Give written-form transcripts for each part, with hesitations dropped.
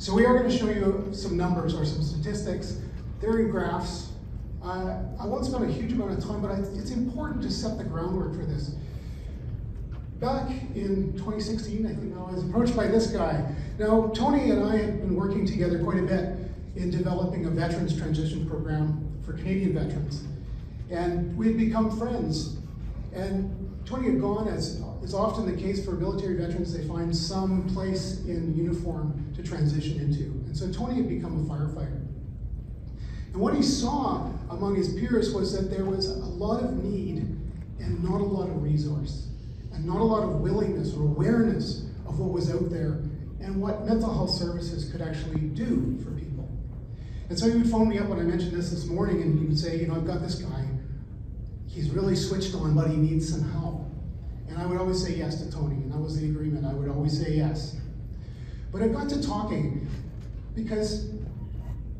So we are going to show you some numbers or some statistics. They're in graphs. I won't spend a huge amount of time, but it's important to set the groundwork for this. Back in 2016, I think I was approached by this guy. Now, Tony and I had been working together quite a bit in developing a veterans transition program for Canadian veterans. And we had become friends. And Tony had gone, as is often the case for military veterans, they find some place in uniform to transition into. And so Tony had become a firefighter. And what he saw among his peers was that there was a lot of need and not a lot of resource, and not a lot of willingness or awareness of what was out there and what mental health services could actually do for people. And so he would phone me up when I mentioned this morning, and he would say, you know, I've got this guy. He's really switched on, but he needs some help. And I would always say yes to Tony, and that was the agreement. I would always say yes. But I got to talking because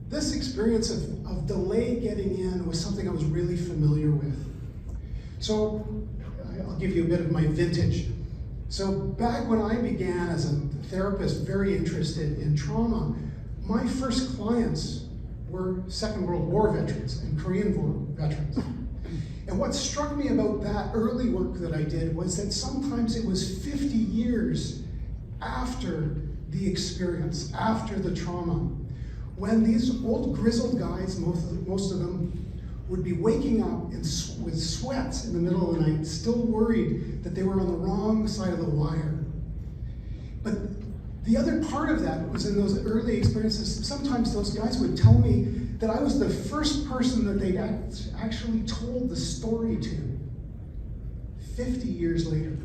this experience of delay getting in was something I was really familiar with. So I'll give you a bit of my vintage. So back when I began as a therapist very interested in trauma, my first clients were Second World War veterans and Korean War veterans. And what struck me about that early work that I did was that sometimes it was 50 years after the experience, after the trauma, when these old grizzled guys, most of them, would be waking up with sweats in the middle of the night, still worried that they were on the wrong side of the wire. But the other part of that was in those early experiences, sometimes those guys would tell me that I was the first person that they'd actually told the story to 50 years later.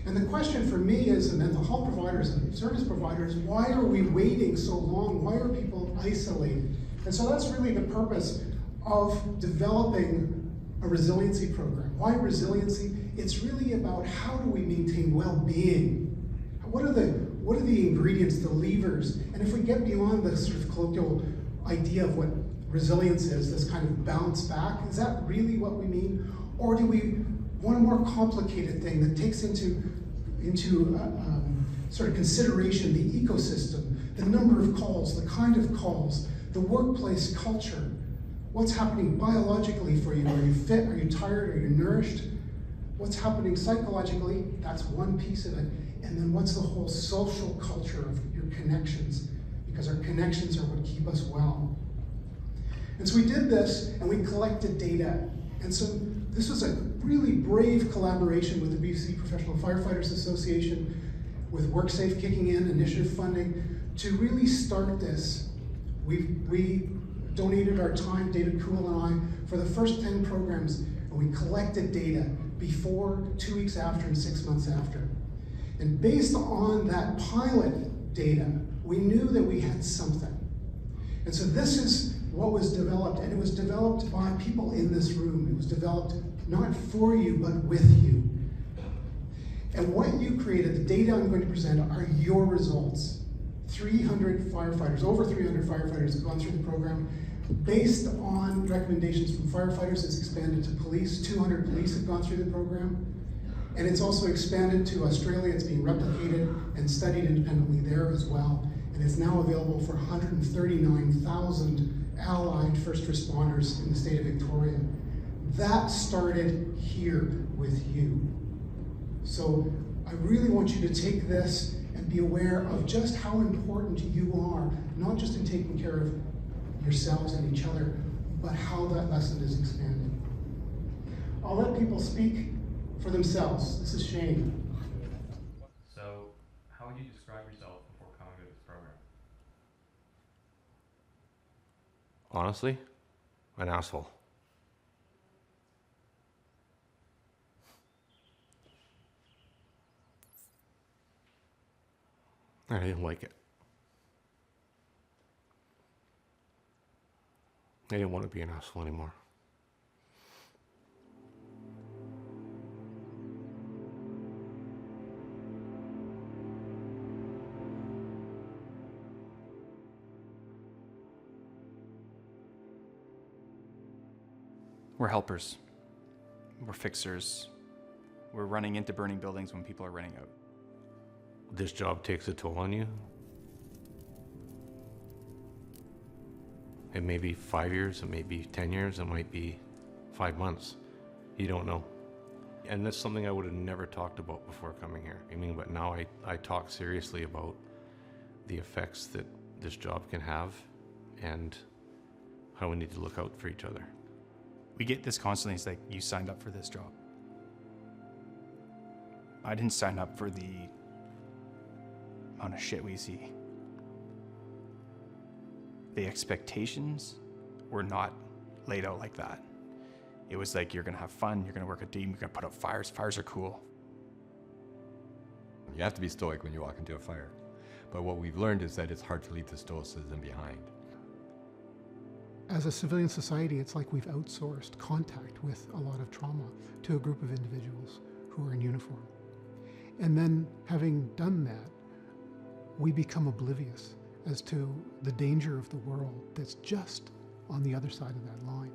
And the question for me as a mental health providers and service providers, why are we waiting so long? Why are people isolated? And so that's really the purpose of developing a resiliency program. Why resiliency? It's really about how do we maintain well-being? What are the ingredients, the levers? And if we get beyond the sort of colloquial idea of what resilience is, this kind of bounce back, is that really what we mean? Or do we want a more complicated thing that takes into sort of consideration the ecosystem, the number of calls, the kind of calls, the workplace culture, what's happening biologically for you? Are you fit? Are you tired? Are you nourished? What's happening psychologically? That's one piece of it. And then what's the whole social culture of your connections? Because our connections are what keep us well. And so we did this and we collected data. And so this was a really brave collaboration with the BC Professional Firefighters Association, with WorkSafe kicking in, initiative funding, to really start this. We donated our time, David Kuhl and I, for the first 10 programs, and we collected data before, 2 weeks after, and 6 months after. And based on that pilot data, we knew that we had something. And so this is what was developed, and it was developed by people in this room. It was developed not for you, but with you. And what you created, the data I'm going to present, are your results. 300 firefighters, over 300 firefighters have gone through the program. Based on recommendations from firefighters, it's expanded to police. 200 police have gone through the program. And it's also expanded to Australia. It's being replicated and studied independently there as well. And it's now available for 139,000 allied first responders in the state of Victoria. That started here with you. So I really want you to take this and be aware of just how important you are, not just in taking care of yourselves and each other, but how that lesson is expanded. I'll let people speak for themselves. This is Shane. So, how would you describe yourself before coming to this program? Honestly, an asshole. I didn't like it. I didn't want to be an asshole anymore. We're helpers. We're fixers. We're running into burning buildings when people are running out. This job takes a toll on you. It may be 5 years, it may be 10 years, it might be 5 months. You don't know. And that's something I would have never talked about before coming here. I mean, but now I talk seriously about the effects that this job can have and how we need to look out for each other. We get this constantly. It's like, you signed up for this job. I didn't sign up for the amount of shit we see. The expectations were not laid out like that. It was like, you're gonna have fun, you're gonna work a team, you're gonna put out fires. Fires are cool. You have to be stoic when you walk into a fire. But what we've learned is that it's hard to leave the stoicism behind. As a civilian society, it's like we've outsourced contact with a lot of trauma to a group of individuals who are in uniform. And then, having done that, we become oblivious as to the danger of the world that's just on the other side of that line.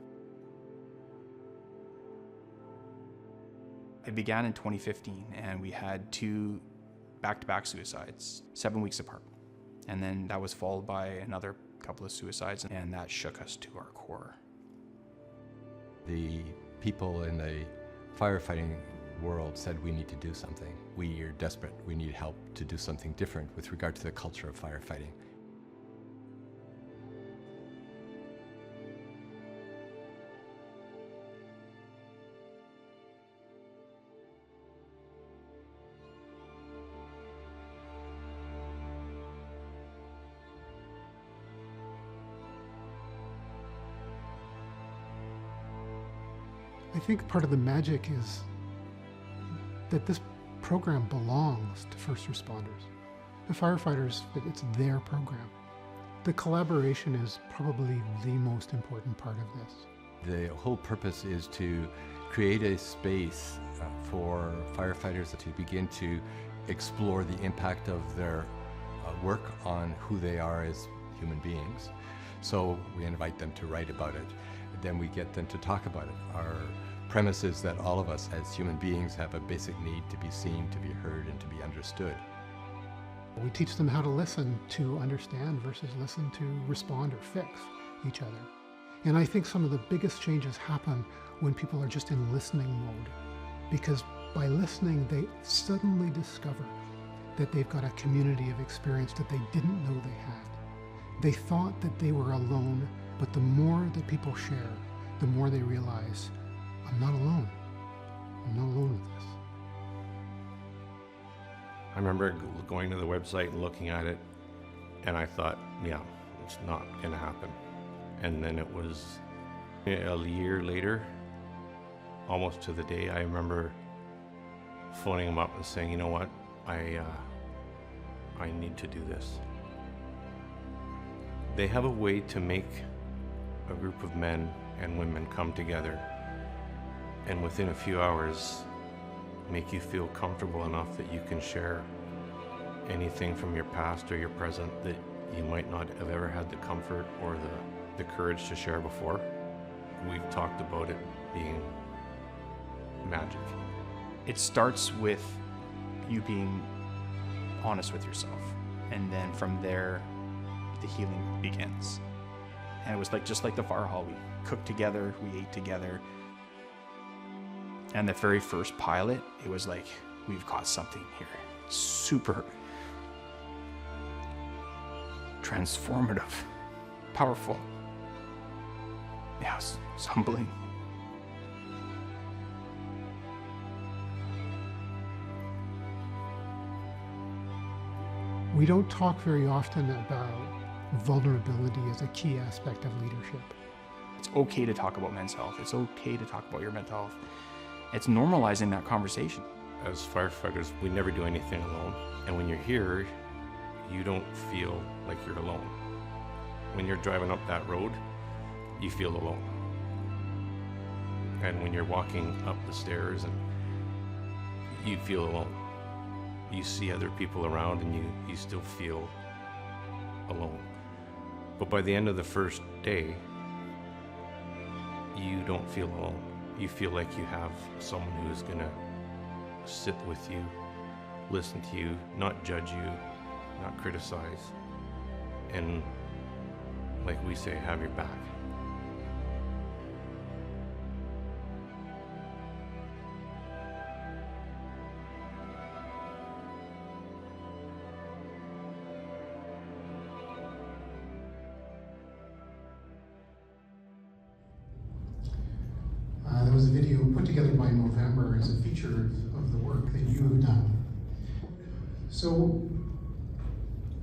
It began in 2015, and we had 2 back-to-back suicides, 7 weeks apart. And then that was followed by another couple of suicides, and that shook us to our core. The people in the firefighting world said we need to do something. We are desperate. We need help to do something different with regard to the culture of firefighting. I think part of the magic is that this program belongs to first responders. The firefighters, it's their program. The collaboration is probably the most important part of this. The whole purpose is to create a space for firefighters to begin to explore the impact of their work on who they are as human beings. So we invite them to write about it. Then we get them to talk about it. Our premise is that all of us as human beings have a basic need to be seen, to be heard, and to be understood. We teach them how to listen to understand versus listen to respond or fix each other. And I think some of the biggest changes happen when people are just in listening mode, because by listening, they suddenly discover that they've got a community of experience that they didn't know they had. They thought that they were alone, but the more that people share, the more they realize, I'm not alone. I'm not alone with this. I remember going to the website and looking at it, and I thought, yeah, it's not gonna happen. And then it was a year later, almost to the day, I remember phoning him up and saying, you know what, I need to do this. They have a way to make a group of men and women come together and within a few hours make you feel comfortable enough that you can share anything from your past or your present that you might not have ever had the comfort or the courage to share before. We've talked about it being magic. It starts with you being honest with yourself, and then from there the healing begins. And it was like, just like the fire hall, we cooked together, we ate together. And the very first pilot, it was like, we've got something here. Super transformative, powerful. Yeah, it's humbling. We don't talk very often about vulnerability as a key aspect of leadership. It's okay to talk about men's health. It's okay to talk about your mental health. It's normalizing that conversation. As firefighters, we never do anything alone. And when you're here, you don't feel like you're alone. When you're driving up that road, you feel alone. And when you're walking up the stairs, and you feel alone. You see other people around and you still feel alone. But by the end of the first day, you don't feel alone. You feel like you have someone who's gonna sit with you, listen to you, not judge you, not criticize, and like we say, have your back. There was a video put together by Movember as a feature of the work that you have done. So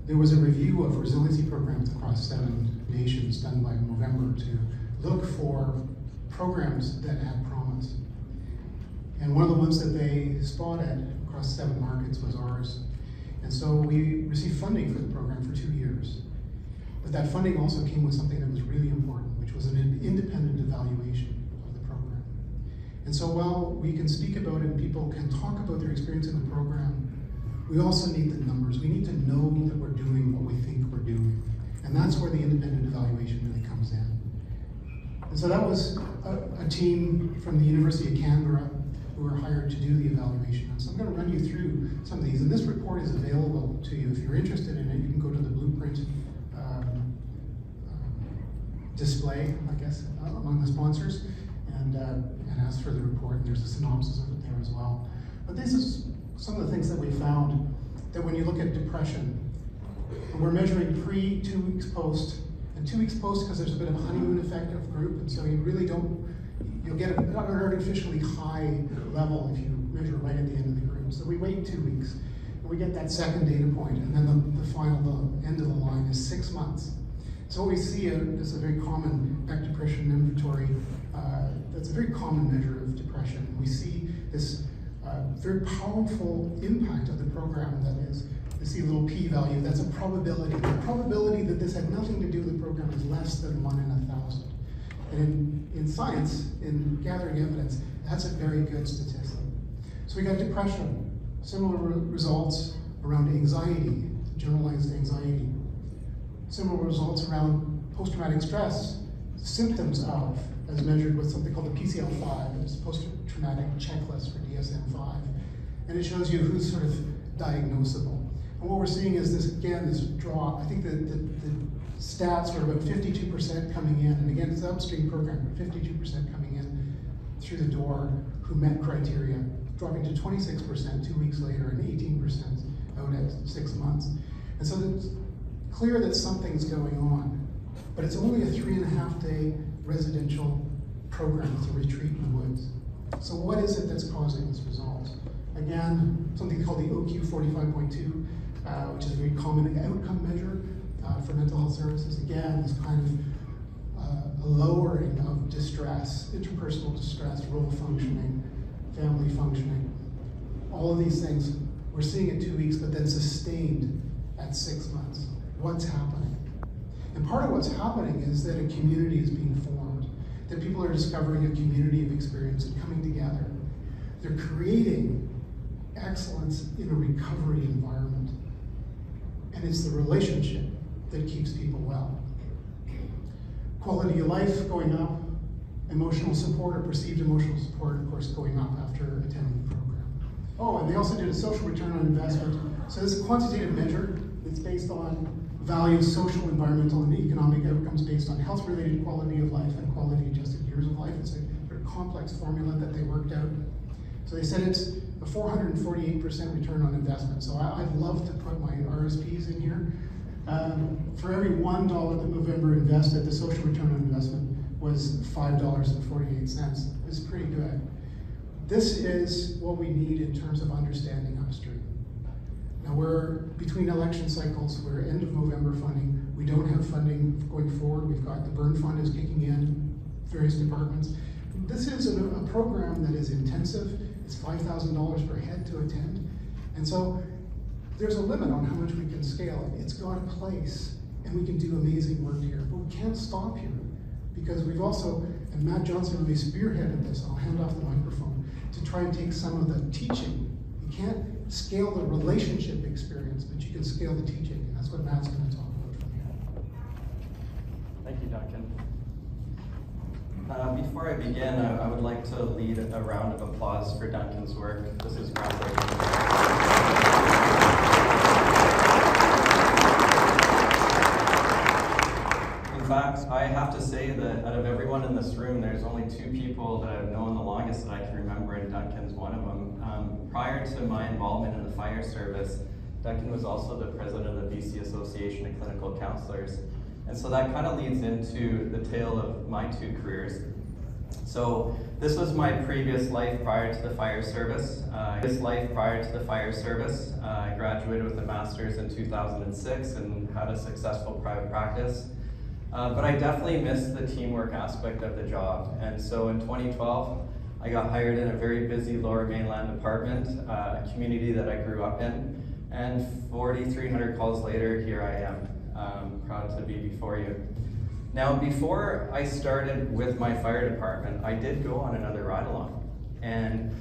there was a review of resiliency programs across 7 nations done by Movember to look for programs that had promise. And one of the ones that they spotted across 7 markets was ours. And so we received funding for the program for 2 years. But that funding also came with something that was really important, which was an independent evaluation of the program. And so while we can speak about it and people can talk about their experience in the program, we also need the numbers. We need to know that we're doing what we think we're doing. And that's where the independent evaluation really comes in. And so that was a team from the University of Canberra who were hired to do the evaluation. And so I'm going to run you through some of these. And this report is available to you. If you're interested in it, you can go to the Blueprint display, I guess, among the sponsors, and ask for the report. And there's a synopsis of it there as well. But this is some of the things that we found, that when you look at depression, and we're measuring pre, 2 weeks post, and 2 weeks post because there's a bit of a honeymoon effect of group, and so you really don't, you'll get an artificially high level if you measure right at the end of the group. So we wait 2 weeks, and we get that second data point, and then the final, the end of the line is 6 months. So what we see is a very common Beck Depression Inventory, that's a very common measure of depression. We see this very powerful impact of the program that is, you see a little p-value, that's a probability. The probability that this had nothing to do with the program is less than 1 in 1,000. And in science, in gathering evidence, that's a very good statistic. So we got depression, similar results around anxiety, generalized anxiety. Similar results around post-traumatic stress, symptoms of, as measured with something called the PCL5, it's post-traumatic checklist for DSM-5. And it shows you who's sort of diagnosable. And what we're seeing is this, again, this drop. I think that the stats were about 52% coming in, and again, it's an upstream program, but 52% coming in through the door who met criteria, dropping to 26% 2 weeks later and 18% out at 6 months. And so it's clear that something's going on, but it's only a 3.5-day residential program. It's a retreat in the woods. So what is it that's causing this result? Again, something called the OQ 45.2, which is a very common outcome measure for mental health services. Again, this kind of a lowering of distress, interpersonal distress, role functioning, family functioning. All of these things, we're seeing in 2 weeks, but then sustained at 6 months. What's happening? And part of what's happening is that a community is being formed, that people are discovering a community of experience and coming together. They're creating excellence in a recovery environment. And it's the relationship that keeps people well. Quality of life going up, emotional support or perceived emotional support, of course, going up after attending the program. Oh, and they also did a social return on investment. So this is a quantitative measure. It's based on values, social, environmental, and economic outcomes based on health-related quality of life and quality-adjusted years of life. It's a very complex formula that they worked out. So they said it's a 448% return on investment. So I'd love to put my RSPs in here. For every $1 that Movember invested, the social return on investment was $5.48. It's pretty good. This is what we need in terms of understanding upstream. Now we're between election cycles, we're end of Movember funding. We don't have funding going forward. We've got the burn fund is kicking in, various departments. This is a program that is intensive. It's $5,000 per head to attend. And so there's a limit on how much we can scale. It's got a place and we can do amazing work here, but we can't stop here because we've also, and Matt Johnston really spearheaded this, I'll hand off the microphone, to try and take some of the teaching. You can't scale the relationship experience, but you can scale the teaching, and that's what Matt's going to talk about from here. Thank you, Duncan. Before I begin, I would like to lead a round of applause for Duncan's work. This is groundbreaking. In to say that out of everyone in this room, there's only 2 people that I've known the longest that I can remember, and Duncan's one of them. Prior to my involvement in the fire service, Duncan was also the president of the BC Association of Clinical Counselors. And so that kind of leads into the tale of my 2 careers. So this was my previous life prior to the fire service. I graduated with a master's in 2006 and had a successful private practice. But I definitely missed the teamwork aspect of the job. And so in 2012, I got hired in a very busy Lower Mainland department, a community that I grew up in. And 4,300 calls later, here I am. Proud to be before you. Now, before I started with my fire department, I did go on another ride-along. And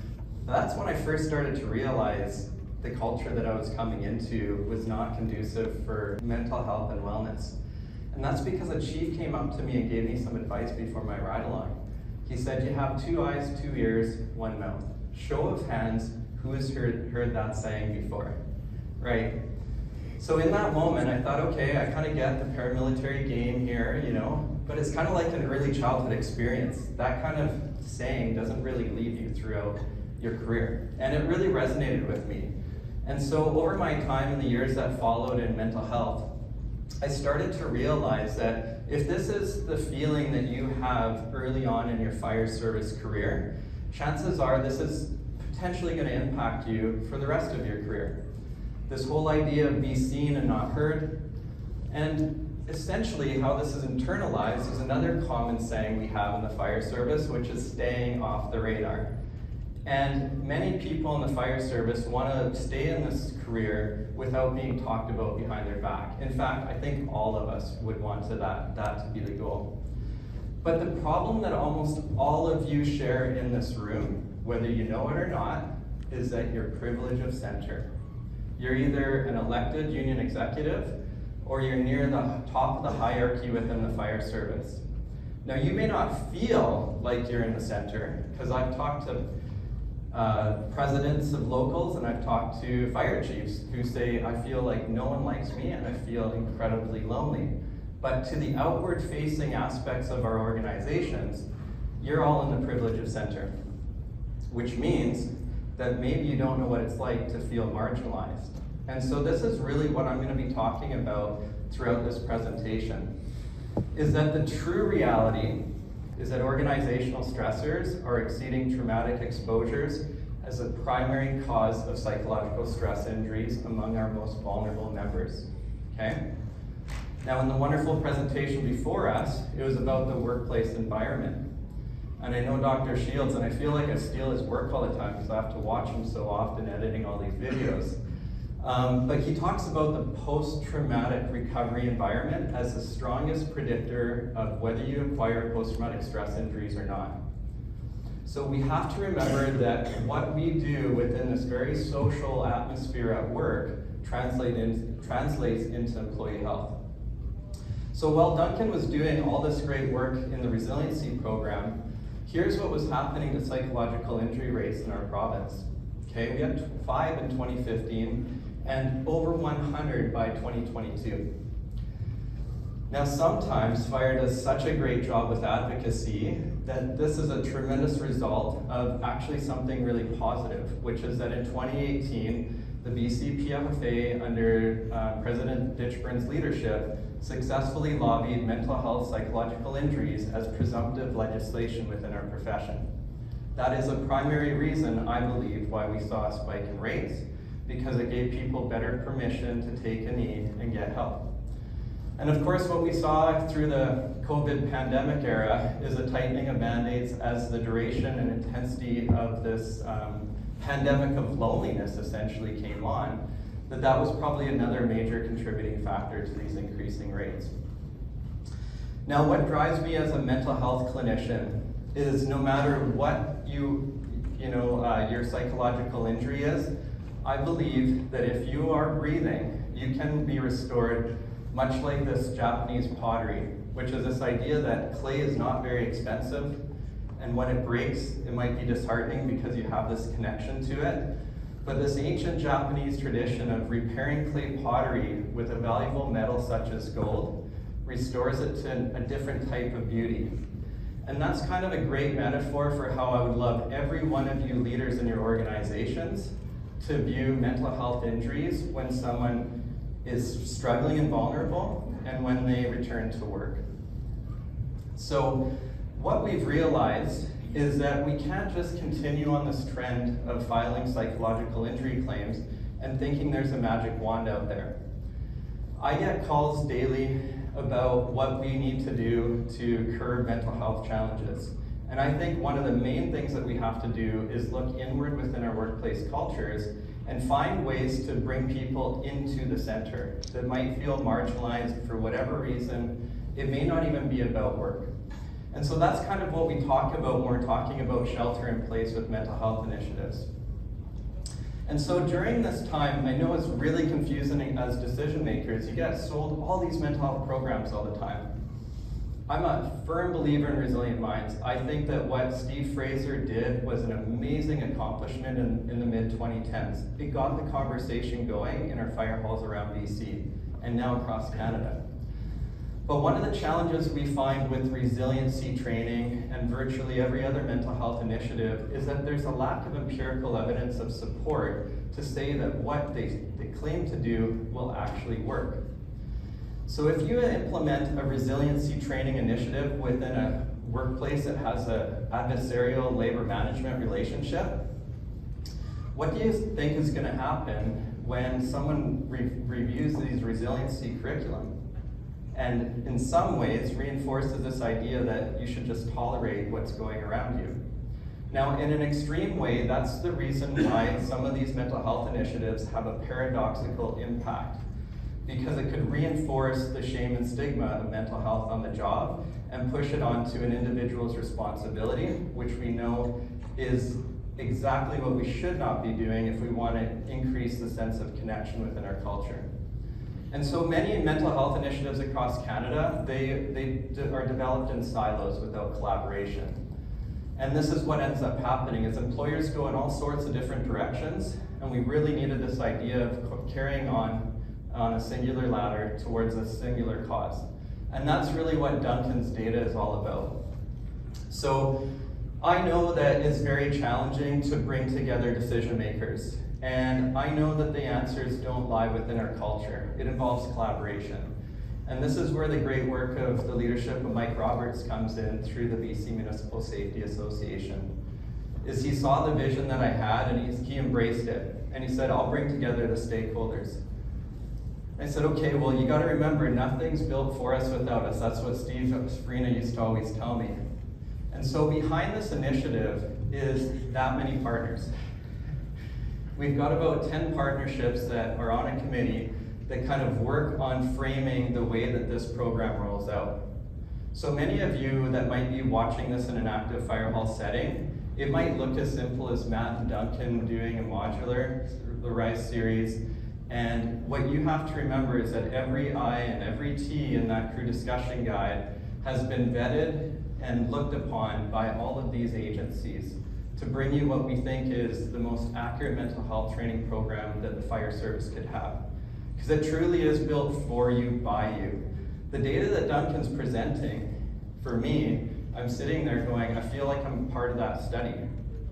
that's when I first started to realize the culture that I was coming into was not conducive for mental health and wellness. And that's because a chief came up to me and gave me some advice before my ride-along. He said, you have 2 eyes, 2 ears, 1 mouth. Show of hands, who has heard that saying before? Right? So in that moment, I thought, okay, I kind of get the paramilitary game here, you know, but it's kind of like an early childhood experience. That kind of saying doesn't really leave you throughout your career. And it really resonated with me. And so over my time in the years that followed in mental health, I started to realize that if this is the feeling that you have early on in your fire service career, chances are this is potentially going to impact you for the rest of your career. This whole idea of be seen and not heard, and essentially how this is internalized is another common saying we have in the fire service, which is staying off the radar. And many people in the fire service want to stay in this career without being talked about behind their back. In fact, I think all of us would want that to be the goal. But the problem that almost all of you share in this room, whether you know it or not, is that you're privilege of center. You're either an elected union executive or you're near the top of the hierarchy within the fire service. Now, you may not feel like you're in the center, because I've talked to presidents of locals and I've talked to fire chiefs who say, I feel like no one likes me and I feel incredibly lonely. But to the outward facing aspects of our organizations, you're all in the privilege of center, which means that maybe you don't know what it's like to feel marginalized. And so this is really what I'm going to be talking about throughout this presentation, is that the true reality is that organizational stressors are exceeding traumatic exposures as a primary cause of psychological stress injuries among our most vulnerable members, okay? Now, in the wonderful presentation before us, it was about the workplace environment. And I know Dr. Shields, and I feel like I steal his work all the time because I have to watch him so often editing all these videos. But he talks about the post-traumatic recovery environment as the strongest predictor of whether you acquire post-traumatic stress injuries or not. So we have to remember that what we do within this very social atmosphere at work translates into employee health. So while Duncan was doing all this great work in the Resiliency program, here's what was happening to psychological injury rates in our province. Okay, we had 5 in 2015 and over 100 by 2022. Now, sometimes fire does such a great job with advocacy that this is a tremendous result of actually something really positive, which is that in 2018, the BCPFFA, under President Ditchburn's leadership, successfully lobbied mental health psychological injuries as presumptive legislation within our profession. That is a primary reason, I believe, why we saw a spike in rates, because it gave people better permission to take a need and get help. And of course, what we saw through the COVID pandemic era is a tightening of mandates as the duration and intensity of this pandemic of loneliness essentially came on, that was probably another major contributing factor to these increasing rates. Now, what drives me as a mental health clinician is no matter what your psychological injury is, I believe that if you are breathing, you can be restored much like this Japanese pottery, which is this idea that clay is not very expensive, and when it breaks, it might be disheartening because you have this connection to it. But this ancient Japanese tradition of repairing clay pottery with a valuable metal such as gold restores it to a different type of beauty. And that's kind of a great metaphor for how I would love every one of you leaders in your organizations to view mental health injuries when someone is struggling and vulnerable and when they return to work. So what we've realized is that we can't just continue on this trend of filing psychological injury claims and thinking there's a magic wand out there. I get calls daily about what we need to do to curb mental health challenges. And I think one of the main things that we have to do is look inward within our workplace cultures and find ways to bring people into the center that might feel marginalized for whatever reason. It may not even be about work. And so that's kind of what we talk about when we're talking about shelter in place with mental health initiatives. And so during this time, I know it's really confusing as decision makers. You get sold all these mental health programs all the time. I'm a firm believer in resilient minds. I think that what Steve Fraser did was an amazing accomplishment in the mid-2010s. It got the conversation going in our fire halls around BC and now across Canada. But one of the challenges we find with resiliency training and virtually every other mental health initiative is that there's a lack of empirical evidence of support to say that what they claim to do will actually work. So if you implement a resiliency training initiative within a workplace that has an adversarial labor management relationship, what do you think is going to happen when someone reviews these resiliency curriculum? And in some ways reinforces this idea that you should just tolerate what's going around you. Now, in an extreme way, that's the reason why some of these mental health initiatives have a paradoxical impact, because it could reinforce the shame and stigma of mental health on the job and push it onto an individual's responsibility, which we know is exactly what we should not be doing if we want to increase the sense of connection within our culture. And so many mental health initiatives across Canada, they are developed in silos without collaboration. And this is what ends up happening, is employers go in all sorts of different directions, and we really needed this idea of carrying on a singular ladder towards a singular cause. And that's really what Duncan's data is all about. So I know that it's very challenging to bring together decision makers. And I know that the answers don't lie within our culture. It involves collaboration. And this is where the great work of the leadership of Mike Roberts comes in through the BC Municipal Safety Association. Is he saw the vision that I had and he embraced it. And he said, I'll bring together the stakeholders. I said, okay, well, you gotta remember, nothing's built for us without us. That's what Steve Sfrina used to always tell me. And so behind this initiative is that many partners. We've got about 10 partnerships that are on a committee that kind of work on framing the way that this program rolls out. So many of you that might be watching this in an active fire hall setting, it might look as simple as Matt and Duncan doing a modular, the RISE series. And what you have to remember is that every I and every T in that crew discussion guide has been vetted and looked upon by all of these agencies to bring you what we think is the most accurate mental health training program that the fire service could have. Because it truly is built for you, by you. The data that Duncan's presenting, for me, I'm sitting there going, I feel like I'm part of that study.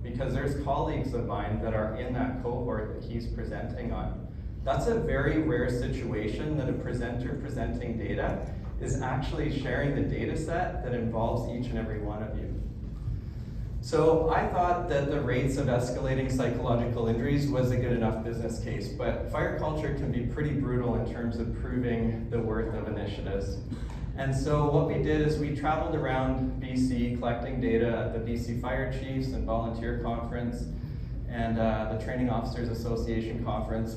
Because there's colleagues of mine that are in that cohort that he's presenting on. That's a very rare situation that a presenter presenting data is actually sharing the data set that involves each and every one of you. So I thought that the rates of escalating psychological injuries was a good enough business case, but fire culture can be pretty brutal in terms of proving the worth of initiatives. And so what we did is we traveled around BC collecting data at the BC Fire Chiefs and Volunteer Conference and the Training Officers Association Conference.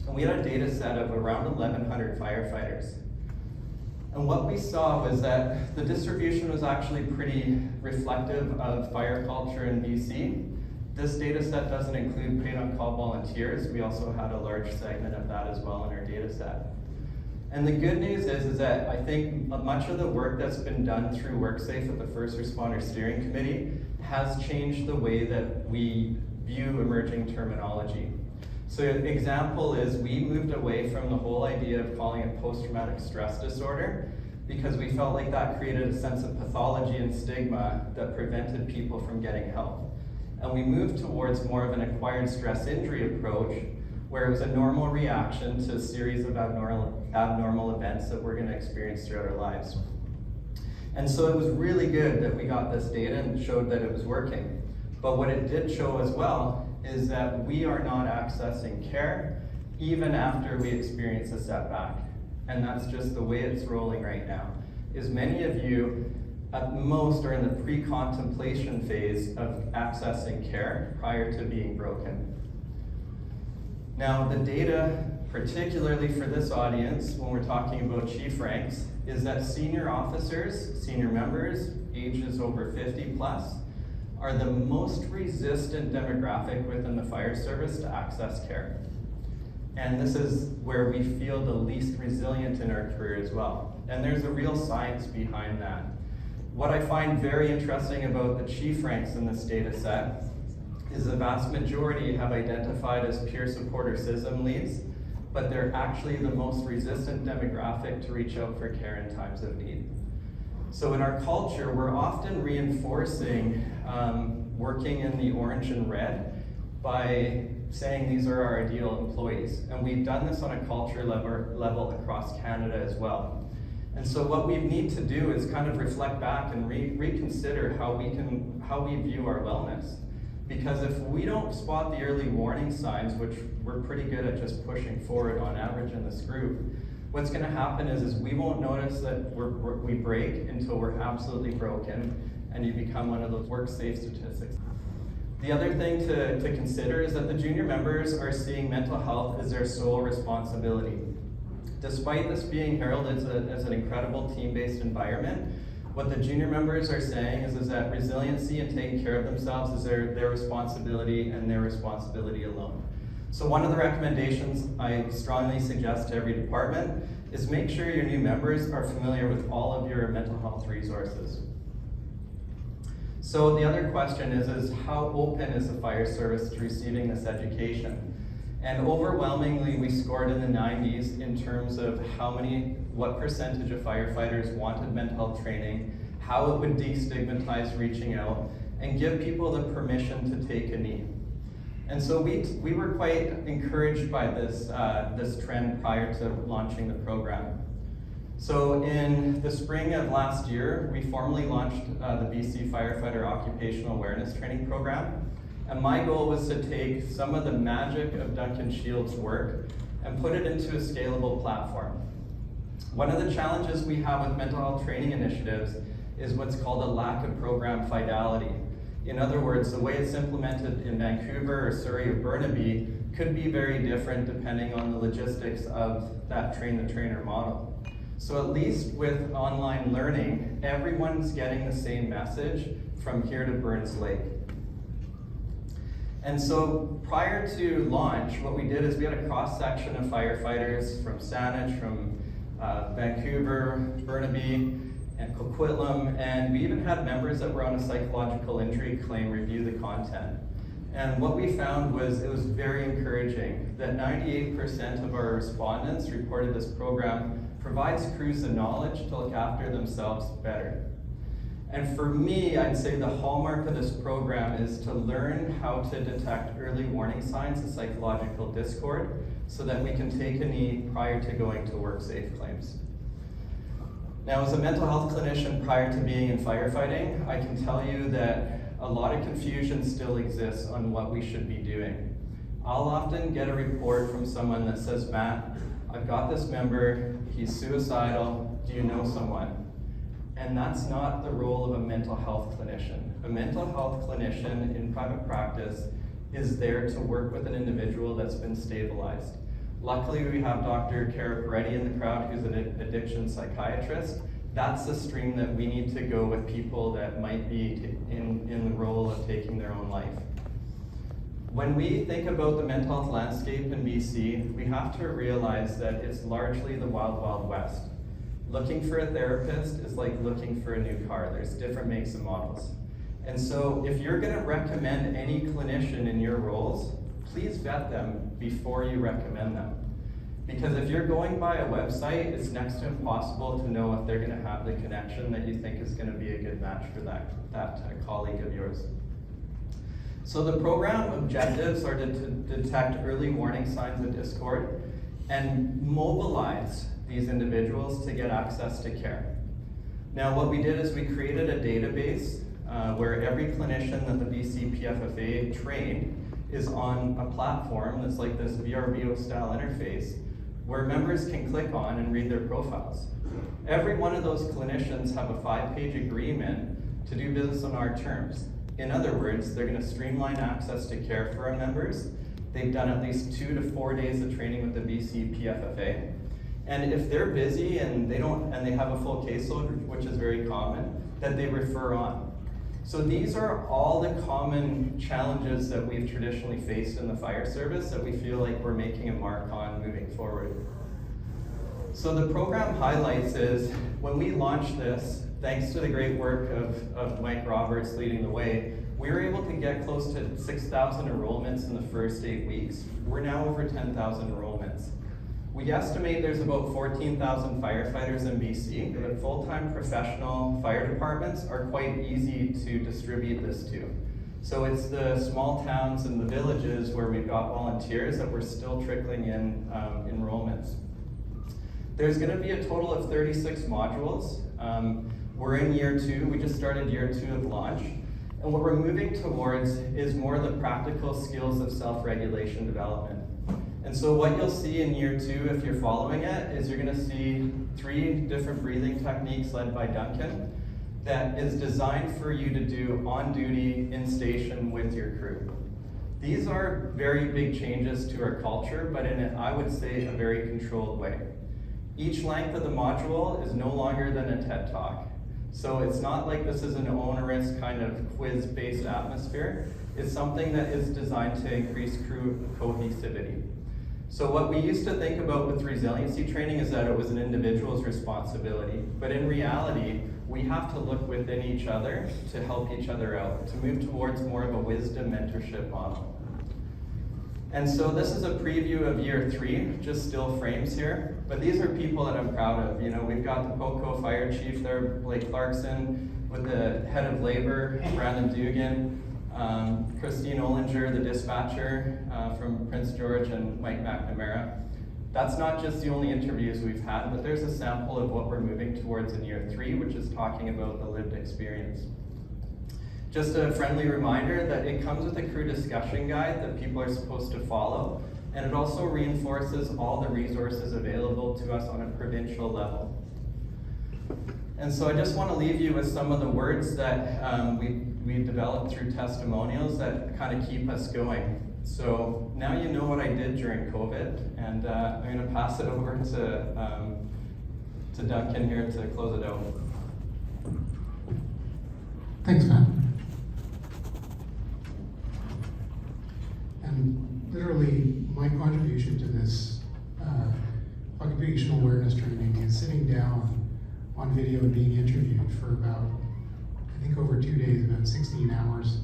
And we had a data set of around 1,100 firefighters. And what we saw was that the distribution was actually pretty reflective of fire culture in BC. This data set doesn't include paid on-call volunteers. We also had a large segment of that as well in our data set. And the good news is that I think much of the work that's been done through WorkSafe with the First Responder Steering Committee has changed the way that we view emerging terminology. So an example is we moved away from the whole idea of calling it post-traumatic stress disorder because we felt like that created a sense of pathology and stigma that prevented people from getting help. And we moved towards more of an acquired stress injury approach, where it was a normal reaction to a series of abnormal events that we're going to experience throughout our lives. And so it was really good that we got this data and showed that it was working. But what it did show as well is that we are not accessing care even after we experience a setback. And that's just the way it's rolling right now, is many of you at most are in the pre-contemplation phase of accessing care prior to being broken. Now, the data, particularly for this audience, when we're talking about chief ranks, is that senior officers, senior members, ages over 50 plus, are the most resistant demographic within the fire service to access care. And this is where we feel the least resilient in our career as well. And there's a real science behind that. What I find very interesting about the chief ranks in this data set is the vast majority have identified as peer support or CISM leads, but they're actually the most resistant demographic to reach out for care in times of need. So in our culture, we're often reinforcing working in the orange and red by saying these are our ideal employees. And we've done this on a culture level across Canada as well. And so what we need to do is kind of reflect back and reconsider how we view our wellness. Because if we don't spot the early warning signs, which we're pretty good at just pushing forward on average in this group, what's going to happen is we won't notice that we break until we're absolutely broken, and you become one of those work safe statistics. The other thing to consider is that the junior members are seeing mental health as their sole responsibility. Despite this being heralded as an incredible team-based environment, what the junior members are saying is that resiliency and taking care of themselves is their responsibility and their responsibility alone. So one of the recommendations I strongly suggest to every department is make sure your new members are familiar with all of your mental health resources. So the other question is how open is the fire service to receiving this education? And overwhelmingly, we scored in the 90s in terms of what percentage of firefighters wanted mental health training, how it would destigmatize reaching out, and give people the permission to take a knee. And so we were quite encouraged by this trend prior to launching the program. So in the spring of last year, we formally launched the BC Firefighter Occupational Awareness Training Program. And my goal was to take some of the magic of Duncan Shields' work and put it into a scalable platform. One of the challenges we have with mental health training initiatives is what's called a lack of program fidelity. In other words, the way it's implemented in Vancouver or Surrey or Burnaby could be very different depending on the logistics of that train-the-trainer model. So at least with online learning, everyone's getting the same message from here to Burns Lake. And so prior to launch, what we did is we had a cross-section of firefighters from Saanich, from Vancouver, Burnaby, and Coquitlam, and we even had members that were on a psychological injury claim review the content. And what we found was it was very encouraging that 98% of our respondents reported this program provides crews the knowledge to look after themselves better. And for me, I'd say the hallmark of this program is to learn how to detect early warning signs of psychological discord so that we can take a knee prior to going to WorkSafe claims. Now, as a mental health clinician prior to being in firefighting, I can tell you that a lot of confusion still exists on what we should be doing. I'll often get a report from someone that says, Matt, I've got this member, he's suicidal, do you know someone? And that's not the role of a mental health clinician. A mental health clinician in private practice is there to work with an individual that's been stabilized. Luckily, we have Dr. Cara Peretti in the crowd, who's an addiction psychiatrist. That's the stream that we need to go with people that might be in the role of taking their own life. When we think about the mental health landscape in BC, we have to realize that it's largely the wild, wild west. Looking for a therapist is like looking for a new car. There's different makes and models. And so if you're going to recommend any clinician in your roles, please vet them before you recommend them. Because if you're going by a website, it's next to impossible to know if they're gonna have the connection that you think is gonna be a good match for that colleague of yours. So the program objectives are to detect early warning signs of discord and mobilize these individuals to get access to care. Now what we did is we created a database where every clinician that the BCPFFA trained is on a platform that's like this VRBO style interface where members can click on and read their profiles. Every one of those clinicians have a 5-page agreement to do business on our terms. In other words, they're gonna streamline access to care for our members. They've done at least 2 to 4 days of training with the BCPFFA. And if they're busy and they have a full caseload, which is very common, that they refer on. So these are all the common challenges that we've traditionally faced in the fire service that we feel like we're making a mark on moving forward. So the program highlights is, when we launched this, thanks to the great work of Mike Roberts leading the way, we were able to get close to 6,000 enrollments in the first 8 weeks. We're now over 10,000 enrollments. We estimate there's about 14,000 firefighters in BC, but full-time professional fire departments are quite easy to distribute this to. So it's the small towns and the villages where we've got volunteers that we're still trickling in enrollments. There's gonna be a total of 36 modules. We're in year 2, we just started year 2 of launch. And what we're moving towards is more of the practical skills of self-regulation development. And so what you'll see in year 2, if you're following it, is you're gonna see 3 different breathing techniques led by Duncan that is designed for you to do on duty, in station with your crew. These are very big changes to our culture, but in I would say, a very controlled way. Each length of the module is no longer than a TED Talk. So it's not like this is an onerous kind of quiz-based atmosphere. It's something that is designed to increase crew cohesivity. So what we used to think about with resiliency training is that it was an individual's responsibility. But in reality, we have to look within each other to help each other out, to move towards more of a wisdom mentorship model. And so this is a preview of year 3, just still frames here. But these are people that I'm proud of. You know, we've got the POCO fire chief there, Blake Clarkson, with the head of labor, Brandon Dugan, Christine Ollinger, the dispatcher from Prince George, and Mike McNamara. That's not just the only interviews we've had, but there's a sample of what we're moving towards in year 3, which is talking about the lived experience. Just a friendly reminder that it comes with a crew discussion guide that people are supposed to follow, and it also reinforces all the resources available to us on a provincial level. And so I just want to leave you with some of the words that we developed through testimonials that kind of keep us going. So now you know what I did during COVID, and I'm going to pass it over to Duncan here to close it out. Thanks, Matt. And literally, my contribution to this occupational awareness training is sitting down on video and being interviewed for about, I think over 2 days, about 16 hours.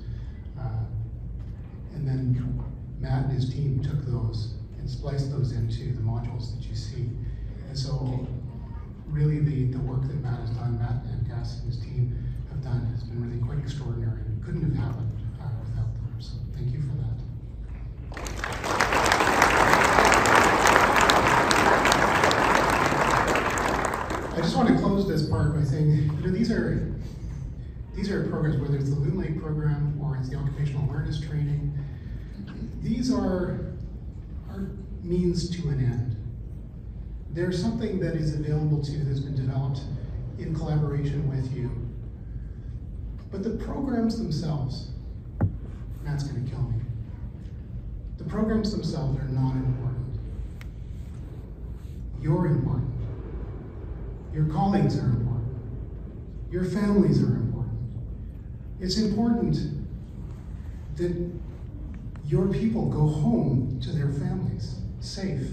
And then Matt and his team took those and spliced those into the modules that you see. And so really the work that Matt has done, Matt and Cass and his team have done, has been really quite extraordinary. It couldn't have happened without them. So thank you for that. I just want to close this part by saying, you know, these are programs, whether it's the Loon Lake program or it's the occupational awareness training, these are means to an end. There's something that is available to you that's been developed in collaboration with you. But the programs themselves, Matt's gonna kill me. The programs themselves are not important. You're important. Your colleagues are important. Your families are important. It's important that your people go home to their families safe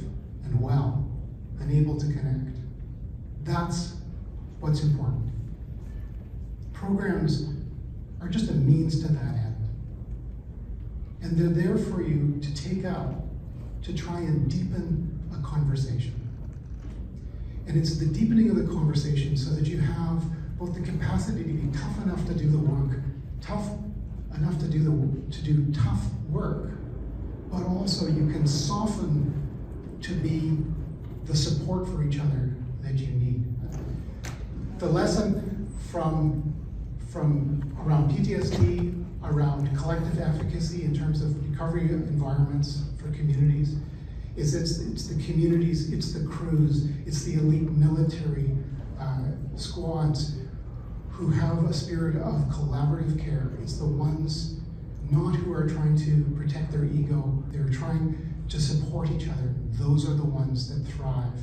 and well and able to connect. That's what's important. Programs are just a means to that end. And they're there for you to take up to try and deepen a conversation. And it's the deepening of the conversation so that you have both the capacity to be tough enough to do the work, tough enough to do tough work, but also you can soften to be the support for each other that you need. The lesson from around PTSD, around collective efficacy in terms of recovery environments for communities, is it's the communities, it's the crews, it's the elite military squads who have a spirit of collaborative care. It's the ones not who are trying to protect their ego, they're trying to support each other. Those are the ones that thrive.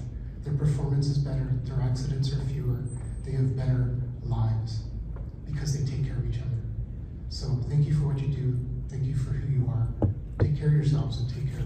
Their performance is better, their accidents are fewer, they have better lives because they take care of each other. So thank you for what you do, thank you for who you are. Take care of yourselves and take care of